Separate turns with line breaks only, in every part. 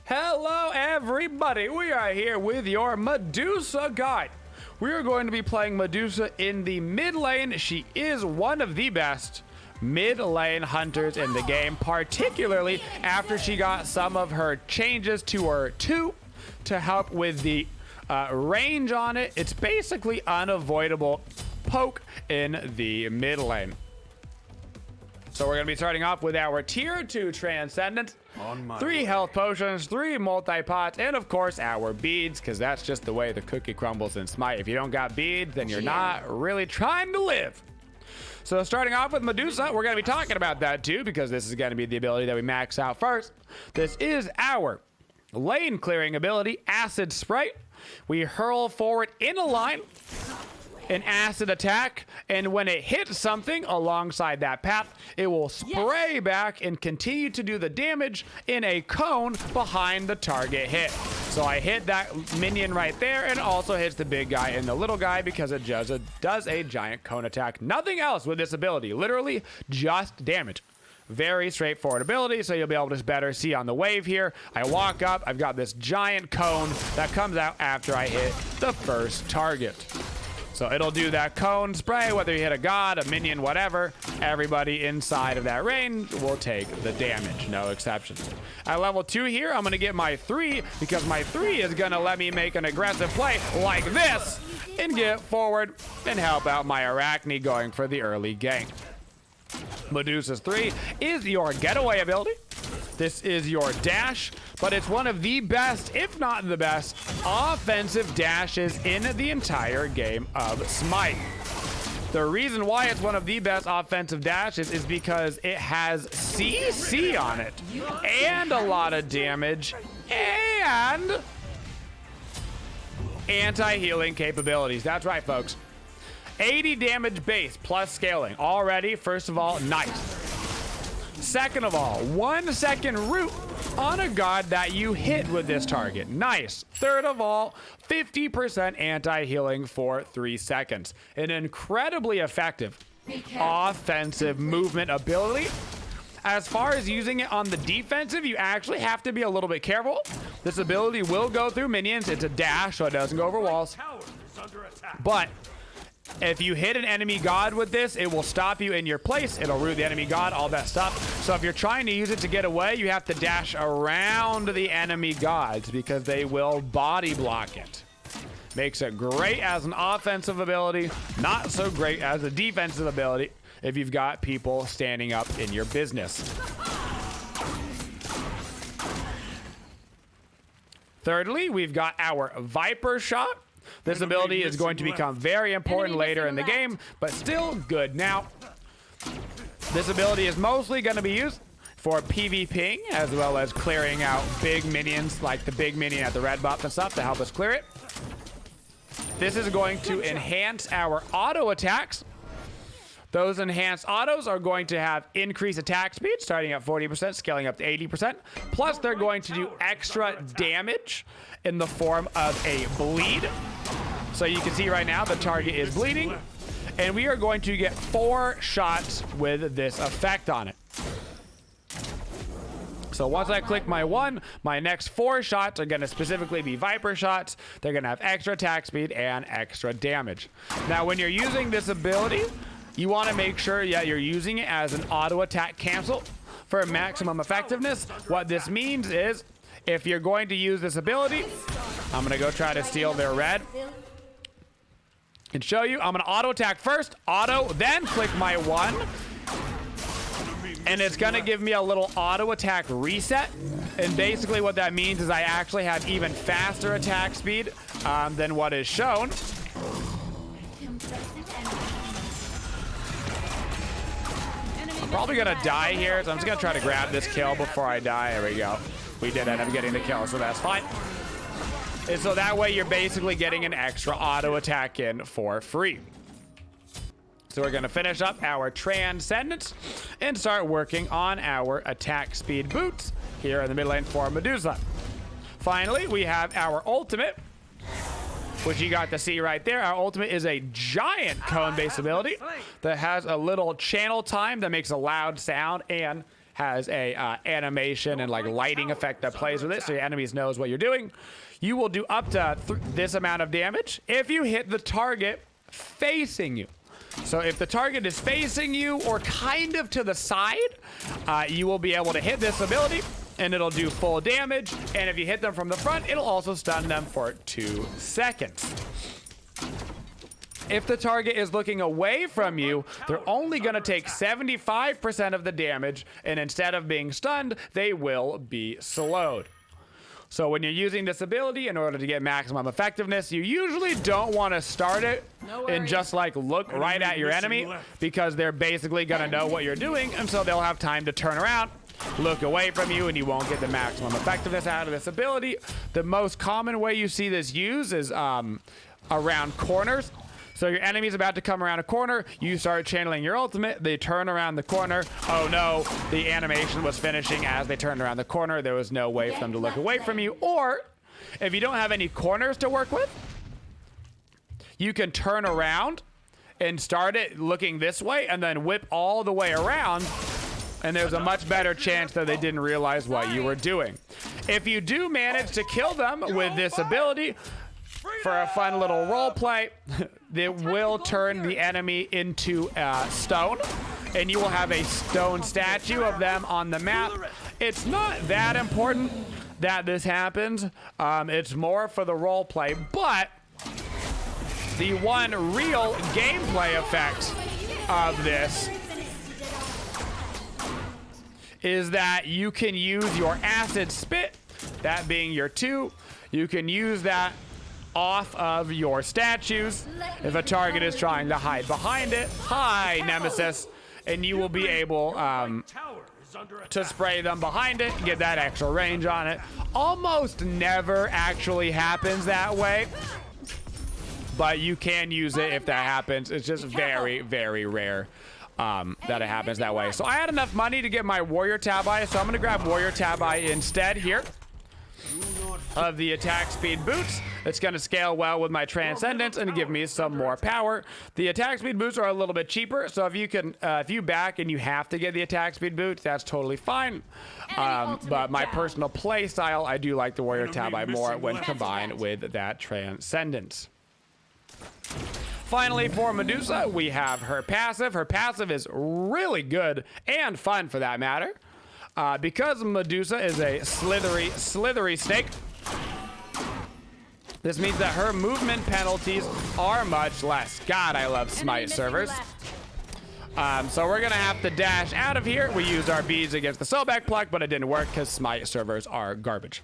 Hello everybody, we are here with your Medusa guide. We are going to be playing Medusa in the mid lane. She is one of the best mid lane hunters in the game, particularly after she got some of her changes to her 2 to help with the range on it. It's basically unavoidable poke in the mid lane. So we're going to be starting off with our tier 2 Transcendence, 3 health potions, 3 multi-pots, and of course our beads, because that's just the way the cookie crumbles in Smite. If you don't got beads, then you're not really trying to live. So starting off with Medusa, we're going to be talking about that too, because this is going to be the ability that we max out first. This is our lane clearing ability, Acid Spray. We hurl forward in a line, an acid attack, and when it hits something alongside that path, it will spray back and continue to do the damage in a cone behind the target hit. So I hit that minion right there, and also hits the big guy and the little guy because it does a giant cone attack. Nothing else with this ability, literally just damage. Very straightforward ability, so you'll be able to better see on the wave here. I walk up, I've got this giant cone that comes out after I hit the first target. So it'll do that cone spray, whether you hit a god, a minion, whatever. Everybody inside of that range will take the damage, no exceptions. At level 2 here, I'm gonna get my 3, because my 3 is gonna let me make an aggressive play like this and get forward and help out my Arachne going for the early gank. Medusa's 3 is your getaway ability. This is your dash, but it's one of the best, if not the best, offensive dashes in the entire game of Smite. The reason why it's one of the best offensive dashes is because it has CC on it, and a lot of damage, and anti-healing capabilities. That's right, folks. 80 damage base plus scaling. Already, first of all, nice. Second of all, 1 second root on a god that you hit with this target. Nice. Third of all, 50% anti-healing for 3 seconds. An incredibly effective offensive movement ability. As far as using it on the defensive, you actually have to be a little bit careful. This ability will go through minions. It's a dash, so it doesn't go over walls. But if you hit an enemy god with this, it will stop you in your place. It'll root the enemy god, all that stuff. So if you're trying to use it to get away, you have to dash around the enemy gods because they will body block it. Makes it great as an offensive ability, not so great as a defensive ability if you've got people standing up in your business. Thirdly, we've got our Viper Shot. This ability is going to become very important later in the game, but still good now. This ability is mostly going to be used for PvPing, as well as clearing out big minions, like the big minion at the red buff and stuff, to help us clear it. This is going to enhance our auto attacks. Those enhanced autos are going to have increased attack speed, starting at 40%, scaling up to 80%. Plus, they're going to do extra damage in the form of a bleed. So you can see right now the target is bleeding, and we are going to get 4 shots with this effect on it. So once I click my 1, my next 4 shots are going to specifically be Viper shots. They're going to have extra attack speed and extra damage. Now, when you're using this ability, you want to make sure that you're using it as an auto attack cancel for maximum effectiveness. What this means is, if you're going to use this ability, I'm going to go try to steal their red and show you. I'm going to auto attack first, auto, then click my 1. And it's going to give me a little auto attack reset. And basically what that means is I actually have even faster attack speed than what is shown. I'm probably going to die here, so I'm just going to try to grab this kill before I die. There we go. We did end up getting the kill, so that's fine. And so that way you're basically getting an extra auto attack in for free. So we're going to finish up our Transcendence and start working on our attack speed boots here in the mid lane for Medusa. Finally, we have our ultimate, which you got to see right there. Our ultimate is a giant cone-based ability that has a little channel time that makes a loud sound and has a animation and like lighting effect that plays with it, so your enemies knows what you're doing. You will do up to this amount of damage if you hit the target facing you. So if the target is facing you or kind of to the side, you will be able to hit this ability and it'll do full damage. And if you hit them from the front, it'll also stun them for 2 seconds. If the target is looking away from you, they're only going to take 75% of the damage, and instead of being stunned, they will be slowed. So when you're using this ability in order to get maximum effectiveness, you usually don't want to start it and just like look right at your enemy, because they're basically going to know what you're doing, and so they'll have time to turn around, look away from you, and you won't get the maximum effectiveness out of this ability. The most common way you see this used is around corners. So your enemy's about to come around a corner, you start channeling your ultimate, they turn around the corner. Oh no, the animation was finishing as they turned around the corner. There was no way for them to look away from you. Or if you don't have any corners to work with, you can turn around and start it looking this way and then whip all the way around, and there's a much better chance that they didn't realize what you were doing. If you do manage to kill them with this ability, for a fun little role play, it will turn the enemy into stone, and you will have a stone statue of them on the map. It's not that important that this happens. It's more for the role play, but the one real gameplay effect of this is that you can use your acid spit, that being your 2, you can use that off of your statues if a target is trying to hide behind it. Hi, Nemesis. And you will be able to spray them behind it, get that extra range on it. Almost never actually happens that way, but you can use it if that happens. It's just very, very rare that it happens that way. So I had enough money to get my Warrior Tabi, so I'm gonna grab Warrior Tabi instead here of the attack speed boots. It's going to scale well with my Transcendence and give me some more power. The attack speed boots are a little bit cheaper, so if you back and you have to get the attack speed boots, that's totally fine. But my personal play style, I do like the Warrior Tabi more when combined with that Transcendence. Finally, for Medusa, we have her passive. Her passive is really good and fun for that matter. Because Medusa is a slithery snake, this means that her movement penalties are much less. God, I love Smite servers. So we're gonna have to dash out of here. We used our beads against the Sobek pluck, but it didn't work because Smite servers are garbage.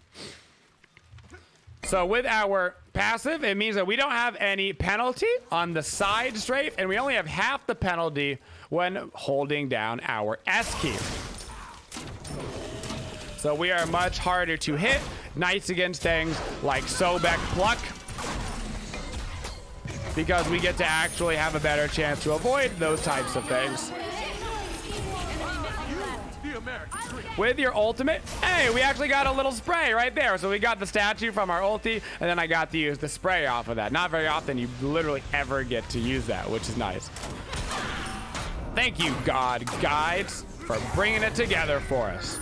So with our passive, it means that we don't have any penalty on the side strafe, and we only have half the penalty when holding down our S key. So we are much harder to hit. Nice against things like Sobek pluck, because we get to actually have a better chance to avoid those types of things. With your ultimate, hey, we actually got a little spray right there. So we got the statue from our ulti, and then I got to use the spray off of that. Not very often you literally ever get to use that, which is nice. Thank you, God Guides, for bringing it together for us.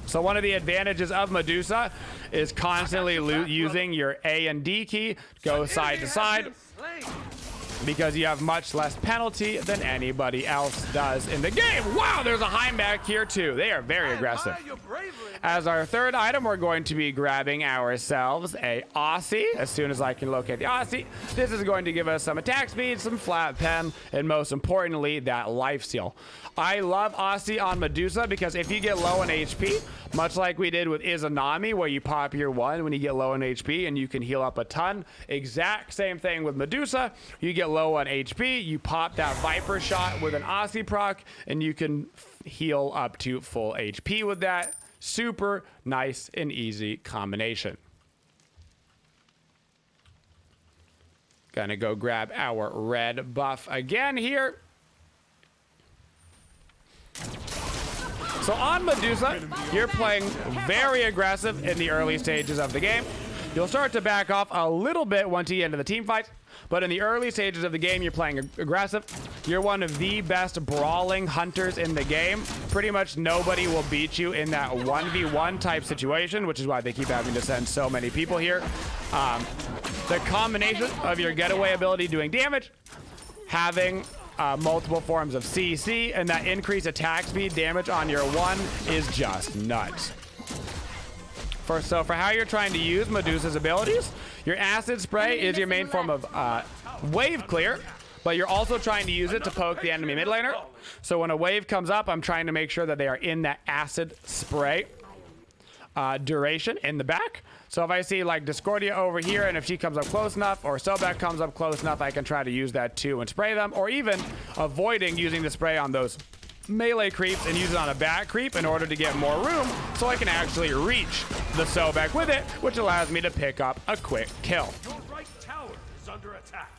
So one of the advantages of Medusa is constantly using your A and D key, go side to side, because you have much less penalty than anybody else does in the game. Wow, there's a Heimbach here too. They are very aggressive. As our third item, we're going to be grabbing ourselves a Aussie as soon as I can locate the Aussie. This is going to give us some attack speed, some flat pen, and most importantly, that life steal. I love Aussie on Medusa because if you get low on HP, much like we did with Izanami, where you pop your 1 when you get low on HP and you can heal up a ton, exact same thing with Medusa. You get low on HP, you pop that Viper shot with an Aussie proc, and you can heal up to full HP with that. Super nice and easy combination. Gonna go grab our red buff again here. So on Medusa, you're playing very aggressive in the early stages of the game. You'll start to back off a little bit once you get into the team fight, but in the early stages of the game, you're playing aggressive. You're one of the best brawling hunters in the game. Pretty much nobody will beat you in that 1v1 type situation, which is why they keep having to send so many people here. The combination of your getaway ability doing damage, having multiple forms of CC, and that increased attack speed damage on your one is just nuts. So for how you're trying to use Medusa's abilities, your acid spray is your main form of wave clear, but you're also trying to use it to poke the enemy mid laner. So when a wave comes up, I'm trying to make sure that they are in that acid spray duration in the back. So if I see like Discordia over here, and if she comes up close enough, or Sobek comes up close enough, I can try to use that too and spray them, or even avoiding using the spray on those melee creeps and use it on a back creep in order to get more room so I can actually reach the Sobek with it, which allows me to pick up a quick kill.
Your right tower is under attack.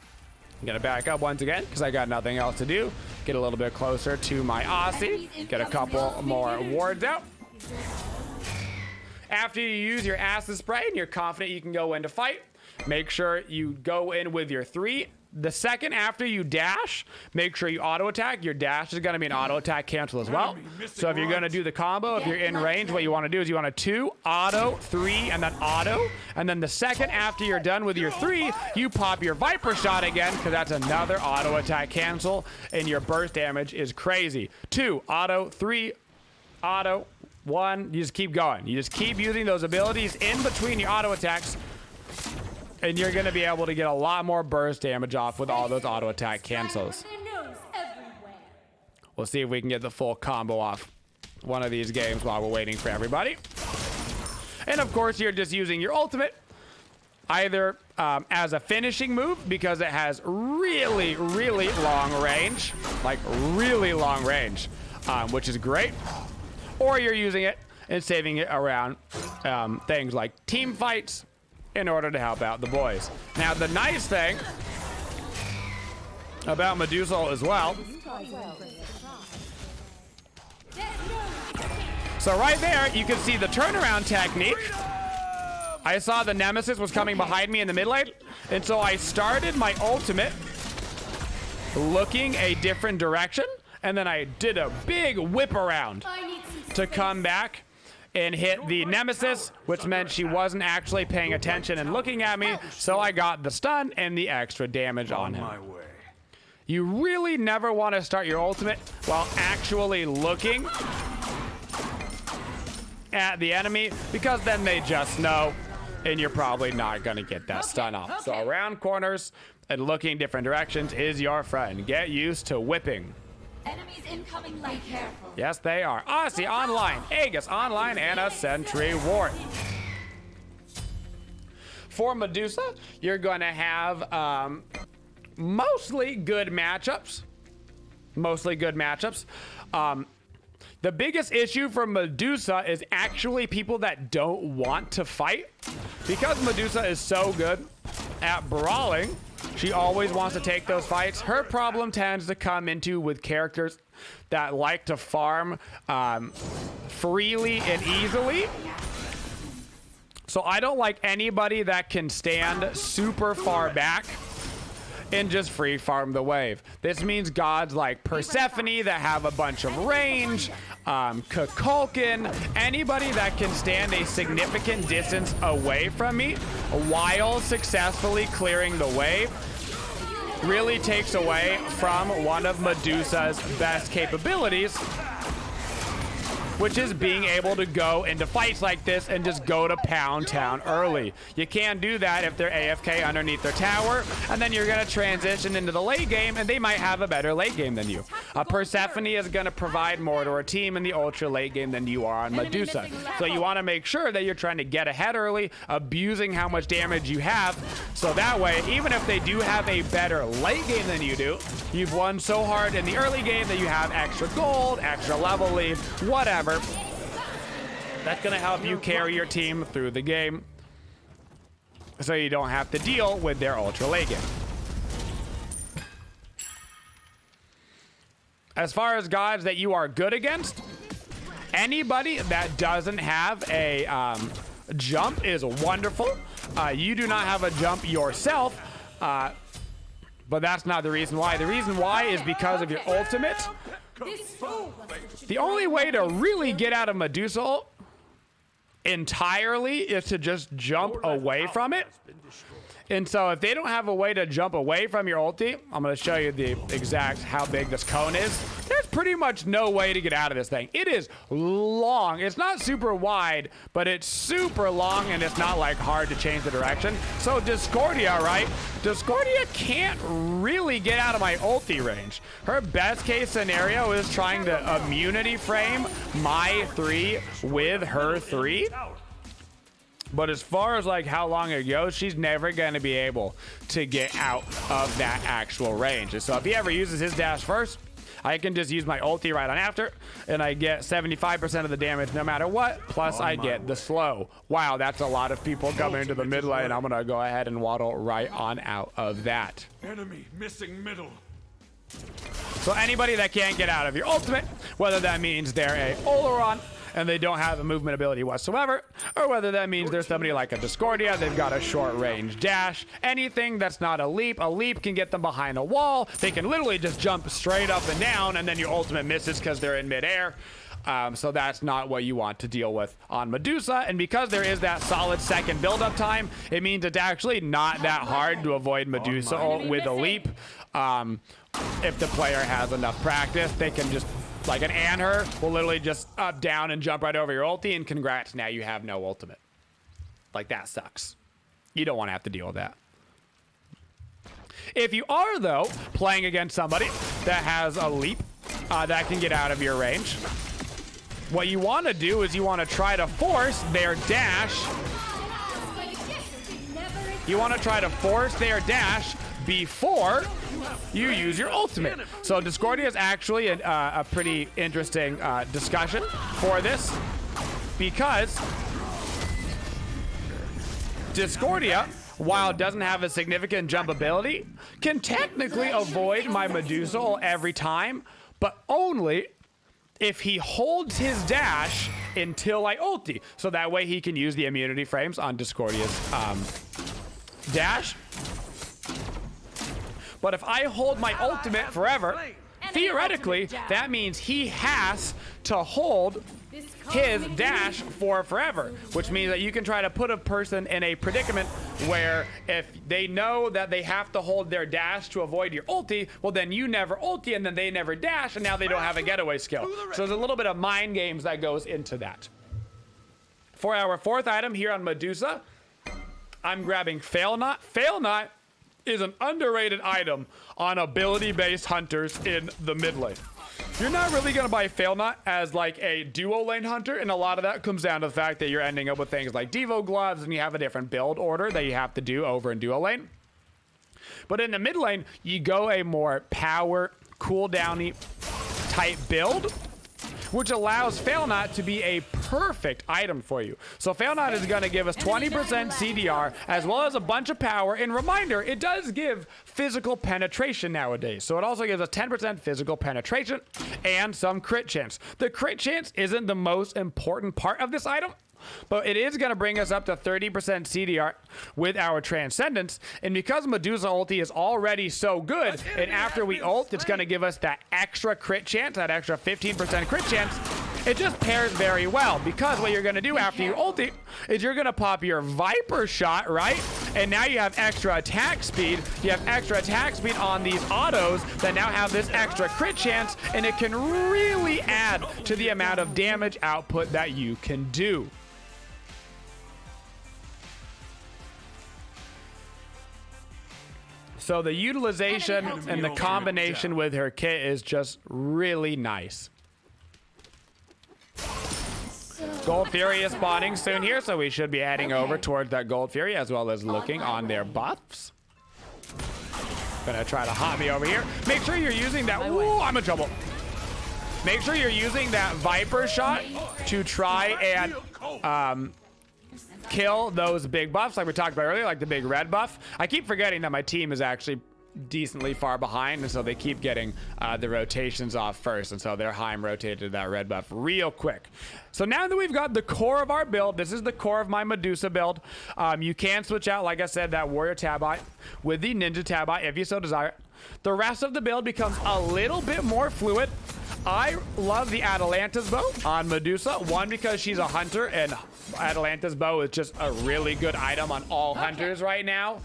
I'm gonna back up once again because I got nothing else to do. Get a little bit closer to my Aussie, get a couple more wards out. After you use your acid spray and you're confident you can go in to fight, make sure you go in with your 3. The second after you dash, make sure you auto attack. Your dash is going to be an auto attack cancel as well. So if you're going to do the combo, if you're in range, what you want to do is you want a 2, auto, 3, and then auto. And then the second after you're done with your 3, you pop your Viper shot again because that's another auto attack cancel. And your burst damage is crazy. 2, auto, 3, auto, 1. You just keep going. You just keep using those abilities in between your auto attacks, and you're going to be able to get a lot more burst damage off with all those auto attack cancels. We'll see if we can get the full combo off one of these games while we're waiting for everybody. And of course, you're just using your ultimate either as a finishing move because it has really, really long range, like really long range, which is great. Or you're using it and saving it around things like team fights, in order to help out the boys. Now, the nice thing about Medusa as well. So right there, you can see the turnaround technique. I saw the Nemesis was coming behind me in the mid lane, and so I started my ultimate looking a different direction, and then I did a big whip around to come back and hit the Nemesis, which meant she wasn't actually paying attention and looking at me, so I got the stun and the extra damage on him. You really never want to start your ultimate while actually looking at the enemy, because then they just know, and you're probably not going to get that stun off. So around corners and looking different directions is your friend. Get used to whipping.
Enemies incoming, like careful.
Yes, they are. Aussie online, Aegis online, and a Sentry Ward. For Medusa, you're going to have mostly good matchups. The biggest issue for Medusa is actually people that don't want to fight. Because Medusa is so good at brawling, she always wants to take those fights. Her problem tends to come into with characters that like to farm freely and easily. So I don't like anybody that can stand super far back and just free farm the wave. This means gods like Persephone that have a bunch of range, Kukulkan, anybody that can stand a significant distance away from me while successfully clearing the wave really takes away from one of Medusa's best capabilities, which is being able to go into fights like this and just go to Pound Town early. You can't do that if they're AFK underneath their tower, and then you're gonna transition into the late game, and they might have a better late game than you. Persephone is gonna provide more to her team in the ultra late game than you are on Medusa. So you wanna make sure that you're trying to get ahead early, abusing how much damage you have, so that way, even if they do have a better late game than you do, you've won so hard in the early game that you have extra gold, extra level lead, whatever. That's going to help you carry your team through the game so you don't have to deal with their ultra late game. As far as gods that you are good against, anybody that doesn't have a jump is wonderful. You do not have a jump yourself, but that's not the reason why. The reason why is because of your ultimate. The only way to really get out of Medusa ult entirely is to just jump away from it. And so if they don't have a way to jump away from your ulti, I'm going to show you the exact how big this cone is. There's pretty much no way to get out of this thing. It is long. It's not super wide, but it's super long, and it's not like hard to change the direction. So Discordia, right? Discordia can't really get out of my ulti range. Her best case scenario is trying to immunity frame my 3 with her 3. But as far as like how long it goes, she's never going to be able to get out of that actual range. And so if he ever uses his dash first, I can just use my ulti right on after, and I get 75% of the damage no matter what, plus I get the slow. Wow, that's a lot of people coming into the mid lane. I'm going to go ahead and waddle right on out of that.
Enemy missing middle.
So anybody that can't get out of your ultimate, whether that means they're a Oleron and they don't have a movement ability whatsoever, or whether that means there's somebody like a Discordia, they've got a short range dash, anything that's not a leap can get them behind a wall. They can literally just jump straight up and down, and then your ultimate misses because they're in midair. So that's not what you want to deal with on Medusa. And because there is that solid second build-up time, it means it's actually not that hard to avoid Medusa ult with a leap. If the player has enough practice, they can just, like an Anher will literally just up, down, and jump right over your ulti, and congrats, now you have no ultimate. Like, that sucks. You don't want to have to deal with that. If you are, though, playing against somebody that has a leap that can get out of your range, what you want to do is you want to try to force their dash. You want to try to force their dash before you use your ultimate. So Discordia is actually a pretty interesting discussion for this, because Discordia, while it doesn't have a significant jump ability, can technically avoid my Medusa ult every time, but only if he holds his dash until I ulti. So that way he can use the immunity frames on Discordia's dash. But if I hold my ultimate forever, theoretically, that means he has to hold his dash for forever, which means that you can try to put a person in a predicament where if they know that they have to hold their dash to avoid your ulti, well, then you never ulti, and then they never dash, and now they don't have a getaway skill. So there's a little bit of mind games that goes into that. For our fourth item here on Medusa, I'm grabbing Fail Not. Fail Not is an underrated item on ability-based hunters in the mid lane. You're not really going to buy Fail Not as like a duo lane hunter, and a lot of that comes down to the fact that you're ending up with things like Devo gloves, and you have a different build order that you have to do over in duo lane. But in the mid lane, you go a more power, cooldowny type build, which allows Fail Not to be a perfect item for you. So Fail Not is going to give us 20% CDR as well as a bunch of power. And reminder, it does give physical penetration nowadays. So it also gives us 10% physical penetration and some crit chance. The crit chance isn't the most important part of this item, but it is going to bring us up to 30% CDR with our Transcendence. And because Medusa ulti is already so good, and after we ult, it's going to give us that extra crit chance, that extra 15% crit chance. It just pairs very well, because what you're going to do after you ulti is you're going to pop your Viper shot, right? And now you have extra attack speed. You have extra attack speed on these autos that now have this extra crit chance, and it can really add to the amount of damage output that you can do. So the utilization and the combination with her kit is just really nice. Gold Fury is spawning soon here, so we should be heading over towards that Gold Fury as well as looking on their buffs. Gonna try to hot me over here. Make sure you're using that. Ooh, I'm in trouble. Make sure you're using that Viper shot to try and kill those big buffs like we talked about earlier, like the big red buff. I keep forgetting that my team is actually decently far behind, and so they keep getting the rotations off first, and so their Heim rotated that red buff real quick. So now that we've got the core of our build, this is the core of my Medusa build. You can switch out, like I said, that Warrior Tabot with the Ninja Tabot if you so desire. The rest of the build becomes a little bit more fluid. I love the Atalanta's bow on Medusa. One, because she's a hunter, and Atalanta's bow is just a really good item on all hunters right now.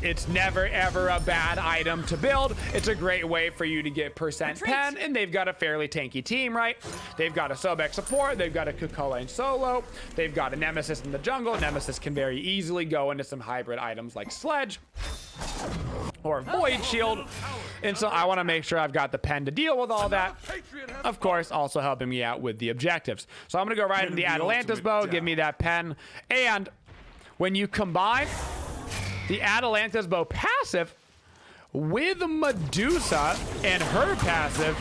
It's never ever a bad item to build. It's a great way for you to get percent pen, and they've got a fairly tanky team, right? They've got a Sobek support, they've got a Kukulane solo, they've got a Nemesis in the jungle. Nemesis can very easily go into some hybrid items like Sledge or Void Shield, and so I want to make sure I've got the pen to deal with all that. Of course, also helping me out with the objectives. So I'm gonna go right into the Atalanta's bow, give me that pen, and when you combine the Atalanta's bow passive with Medusa and her passive,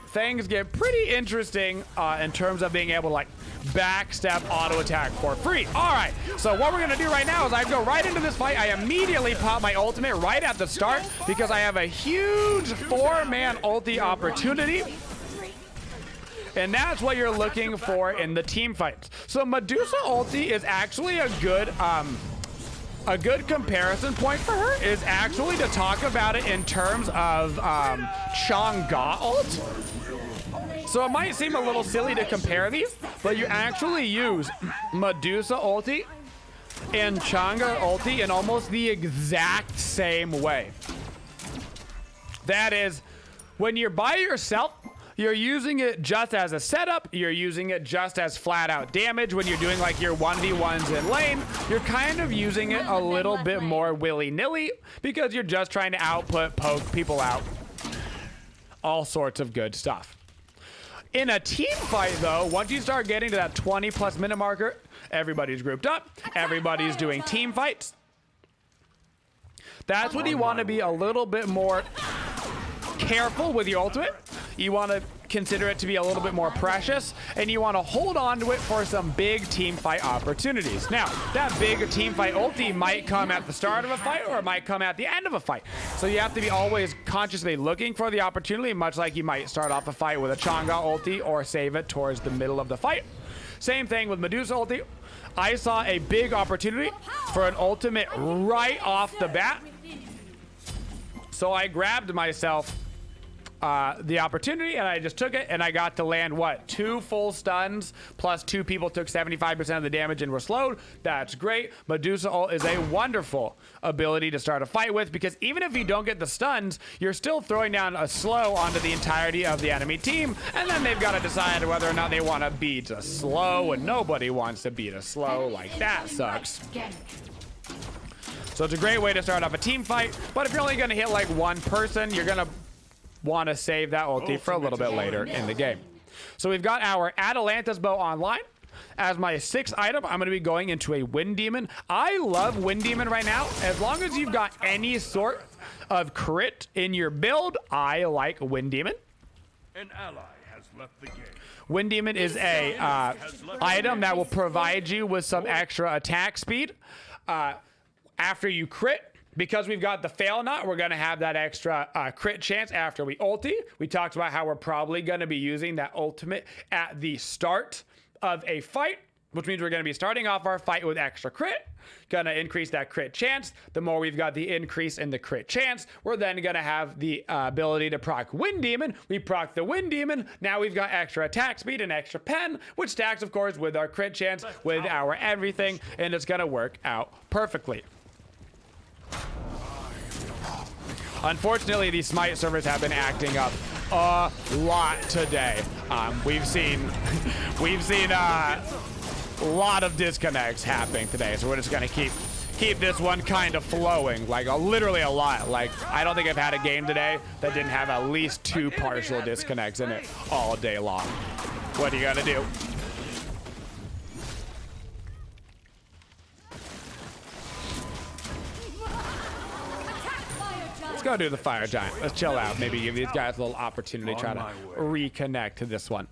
things get pretty interesting in terms of being able to like backstep auto attack for free. All right, so what we're gonna do right now is I go right into this fight. I immediately pop my ultimate right at the start because I have a huge 4-man ulti opportunity. And that's what you're looking for in the team fights. So Medusa ulti is actually a good comparison point for her is actually to talk about it in terms of Chang'e ult. So it might seem a little silly to compare these, but you actually use Medusa ulti and Chang'e ulti in almost the exact same way. That is, when you're by yourself, you're using it just as a setup. You're using it just as flat out damage. When you're doing like your 1v1s in lane, you're kind of using it a little bit more willy-nilly because you're just trying to output, poke people out. All sorts of good stuff. In a team fight though, once you start getting to that 20+ minute marker, everybody's grouped up. Everybody's doing team fights. That's when you want to be a little bit more careful with your ultimate. You want to consider it to be a little bit more precious, and you want to hold on to it for some big team fight opportunities. Now, that big team fight ulti might come at the start of a fight, or it might come at the end of a fight. So you have to be always consciously looking for the opportunity, much like you might start off a fight with a Chang'e ulti or save it towards the middle of the fight. Same thing with Medusa ulti. I saw a big opportunity for an ultimate right off the bat, so I grabbed myself the opportunity, and I just took it, and I got to land, what, 2 full stuns, plus 2 people took 75% of the damage and were slowed. That's great. Medusa ult is a wonderful ability to start a fight with, because even if you don't get the stuns, you're still throwing down a slow onto the entirety of the enemy team, and then they've got to decide whether or not they want to beat a slow, and nobody wants to beat a slow. Like, that sucks. So it's a great way to start off a team fight, but if you're only going to hit like one person, you're going to want to save that ulti for a little bit later in the game. So we've got our Atalanta's bow online. As my 6th item, I'm going to be going into a Wind Demon. I love Wind Demon right now. As long as you've got any sort of crit in your build, I like Wind Demon.
An ally has left the game.
Wind Demon is a item that will provide you with some extra attack speed after you crit. Because we've got the fail knot, we're going to have that extra crit chance after we ulti. We talked about how we're probably going to be using that ultimate at the start of a fight, which means we're going to be starting off our fight with extra crit. Going to increase that crit chance. The more we've got the increase in the crit chance, we're then going to have the ability to proc Wind Demon. We proc the Wind Demon. Now we've got extra attack speed and extra pen, which stacks, of course, with our crit chance, with our everything, and it's going to work out perfectly. Unfortunately, these Smite servers have been acting up a lot today. We've seen a lot of disconnects happening today, so we're just gonna keep this one kind of flowing, like literally a lot. Like, I don't think I've had a game today that didn't have at least 2 partial disconnects in it all day long. What are you gonna do? Let's go do the Fire Giant. Let's chill out. Maybe give these guys a little opportunity to try to reconnect to this one.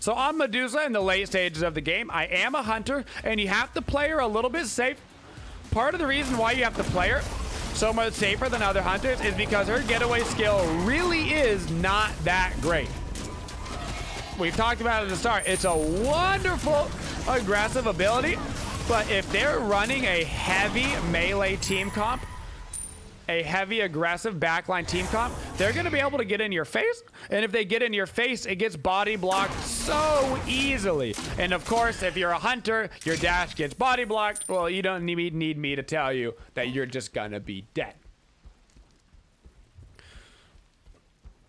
So on Medusa in the late stages of the game, I am a hunter, and you have to play her a little bit safe. part of the reason why you have to play her so much safer than other hunters is because her getaway skill really is not that great. We've talked about it at the start. It's a wonderful aggressive ability, but if they're running a heavy melee team comp, a heavy aggressive backline team comp, they're going to be able to get in your face. And if they get in your face, it gets body blocked so easily. And of course, if you're a hunter, your dash gets body blocked. Well, you don't need me to tell you that you're just going to be dead.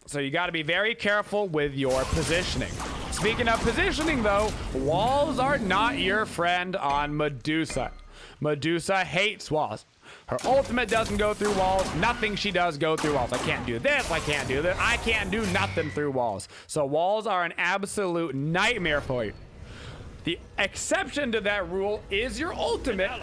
So you got to be very careful with your positioning. Speaking of positioning though, walls are not your friend on Medusa. Medusa hates walls. Her ultimate doesn't go through walls. Nothing she does go through walls. I can't do this. I can't do this. I can't do nothing through walls. So walls are an absolute nightmare for you. The exception to that rule is your ultimate.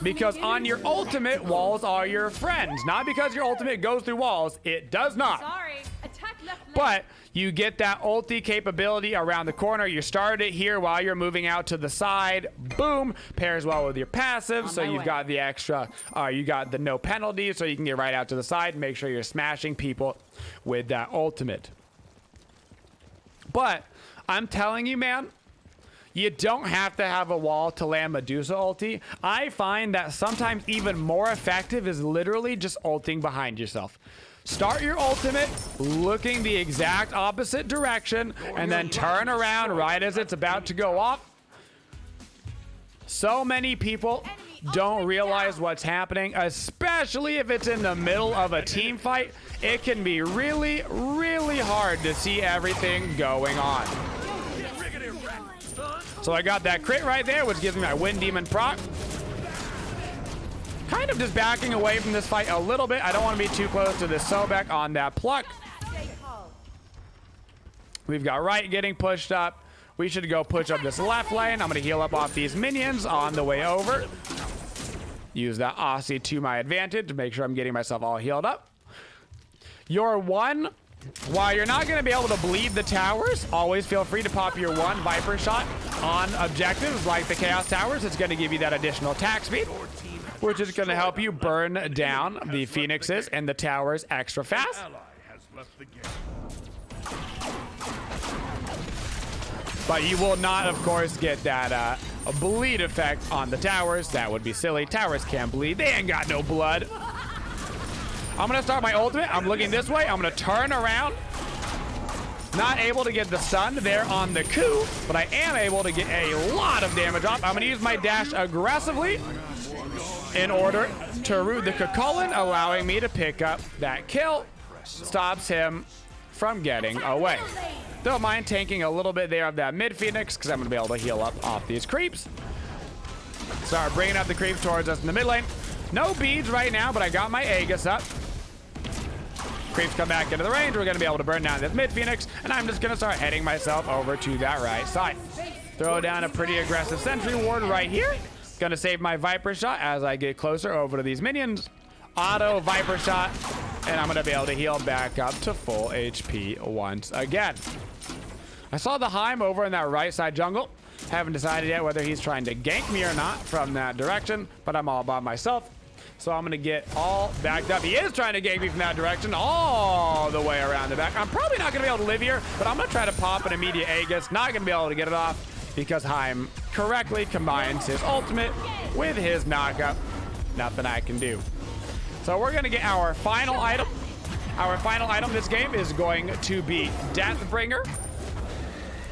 Because on your ultimate, walls are your friends. Not because your ultimate goes through walls. It does not.
Sorry. Attack left leg.
But you get that ulti capability around the corner. You start it here while you're moving out to the side. Boom. Pairs well with your passive. So you've got the extra, you got the no penalty. So you can get right out to the side and make sure you're smashing people with that ultimate. But I'm telling you, man, you don't have to have a wall to land Medusa ulti. I find that sometimes even more effective is literally just ulting behind yourself. Start your ultimate looking the exact opposite direction and then turn around right as it's about to go off. So many people don't realize what's happening, especially if it's in the middle of a team fight. It can be really, really hard to see everything going on. So I got that crit right there, which gives me my Wind Demon proc. Kind of just backing away from this fight a little bit. I don't want to be too close to this Sobek on that pluck. We've got right getting pushed up. We should go push up this left lane. I'm going to heal up off these minions on the way over. Use that Aussie to my advantage to make sure I'm getting myself all healed up. Your one, while you're not going to be able to bleed the towers, always feel free to pop your one Viper shot on objectives like the Chaos Towers. It's going to give you that additional attack speed, which is going to help you burn down the Phoenixes and the towers extra fast. But you will not, of course, get that bleed effect on the towers. That would be silly. Towers can't bleed. They ain't got no blood. I'm going to start my ultimate. I'm looking this way. I'm going to turn around. Not able to get the stun there on the coup, but I am able to get a lot of damage off. I'm going to use my dash aggressively in order to root the Cucullin, allowing me to pick up that kill. Stops him from getting away. Don't mind tanking a little bit there of that mid Phoenix because I'm going to be able to heal up off these creeps. Start bringing up the creeps towards us in the mid lane. No beads right now, but I got my Aegis up. Creeps come back into the range. We're going to be able to burn down this mid Phoenix, and I'm just going to start heading myself over to that right side. Throw down a pretty aggressive sentry ward right here. Going to save my Viper shot as I get closer over to these minions. Auto Viper shot, and I'm going to be able to heal back up to full HP once again. I saw the Heim over in that right side jungle. Haven't decided yet whether he's trying to gank me or not from that direction, but I'm all by myself. So I'm going to get all backed up. He is trying to gank me from that direction all the way around the back. I'm probably not going to be able to live here, but I'm going to try to pop an immediate Aegis. Not going to be able to get it off because Heim correctly combines his ultimate with his knockup. Nothing I can do. So we're going to get our final item. Our final item this game is going to be Deathbringer.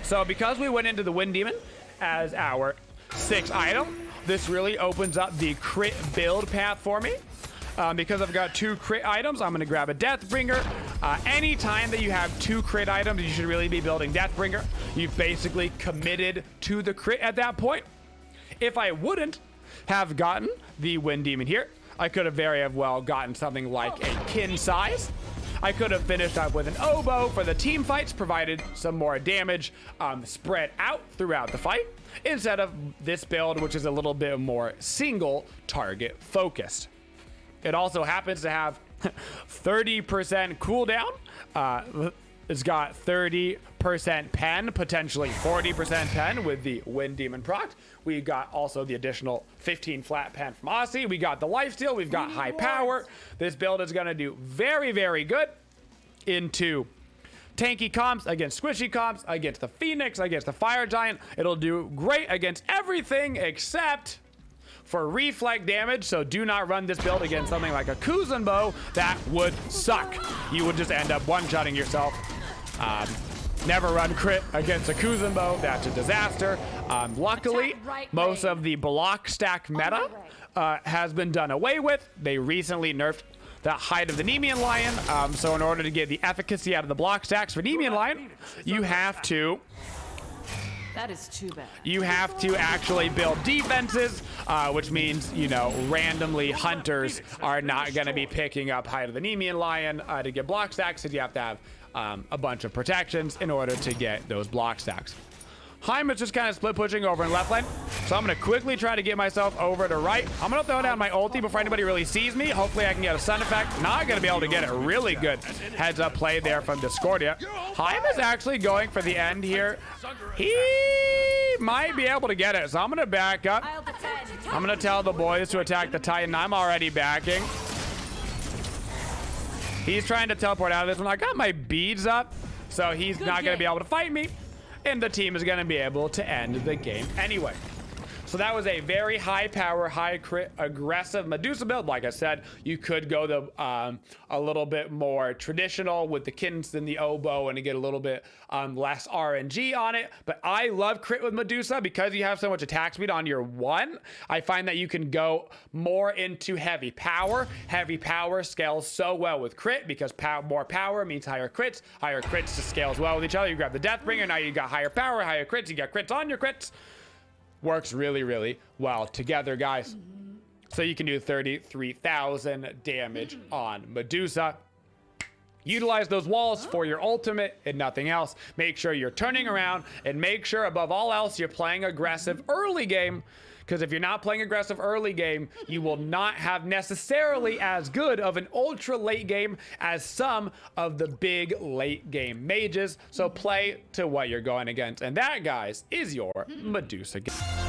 So because we went into the Wind Demon as our 6th item, this really opens up the crit build path for me. Because I've got 2 crit items, I'm going to grab a Deathbringer. Anytime that you have 2 crit items, you should really be building Deathbringer. You've basically committed to the crit at that point. If I wouldn't have gotten the Wind Demon here, I could have very well gotten something like a Kin size. I could have finished up with an Oboe for the team fights, provided some more damage spread out throughout the fight, instead of this build, which is a little bit more single target focused. It also happens to have 30% cooldown. It's got 30% pen, potentially 40% pen with the Wind Demon proc. We got also the additional 15 flat pen from Aussie. We got the lifesteal. We've got high power. This build is going to do very, very good into tanky comps, against squishy comps, against the Phoenix, against the Fire Giant. It'll do great against everything except for reflect damage, so do not run this build against something like a Kuzenbo. That would suck. You would just end up one-shotting yourself. Never run crit against a Kuzenbo. That's a disaster. Luckily, most of the block stack meta has been done away with. They recently nerfed the height of the Nemean Lion, so in order to get the efficacy out of the block stacks for Nemean Lion, you have to...
That is too bad.
You have to actually build defenses, which means, you know, randomly hunters are not going to be picking up Height of the Nemean Lion to get block stacks, so you have to have a bunch of protections in order to get those block stacks. Heim is just kind of split pushing over in left lane, so I'm going to quickly try to get myself over to right. I'm going to throw down my ulti before anybody really sees me. Hopefully I can get a stun effect. Not going to be able to get a really good heads up play there from Discordia. Heim is actually going for the end here. He might be able to get it, so I'm going to back up. I'm going to tell the boys to attack the Titan. I'm already backing. He's trying to teleport out of this one. I got my beads up, so he's not going to be able to fight me. And the team is going to be able to end the game anyway. So that was a very high power, high crit, aggressive Medusa build. Like I said, you could go the a little bit more traditional with the Kittens and the Oboe and to get a little bit less RNG on it. But I love crit with Medusa because you have so much attack speed on your one. I find that you can go more into heavy power. Heavy power scales so well with crit because more power means higher crits. Higher crits just scales well with each other. You grab the Deathbringer, now you got higher power, higher crits. You got crits on your crits. Works really, really well together, guys. So you can do 33,000 damage on Medusa. Utilize those walls for your ultimate and nothing else. Make sure you're turning around and make sure above all else you're playing aggressive early game. Because if you're not playing aggressive early game, you will not have necessarily as good of an ultra late game as some of the big late game mages. So play to what you're going against. And that, guys, is your Medusa game.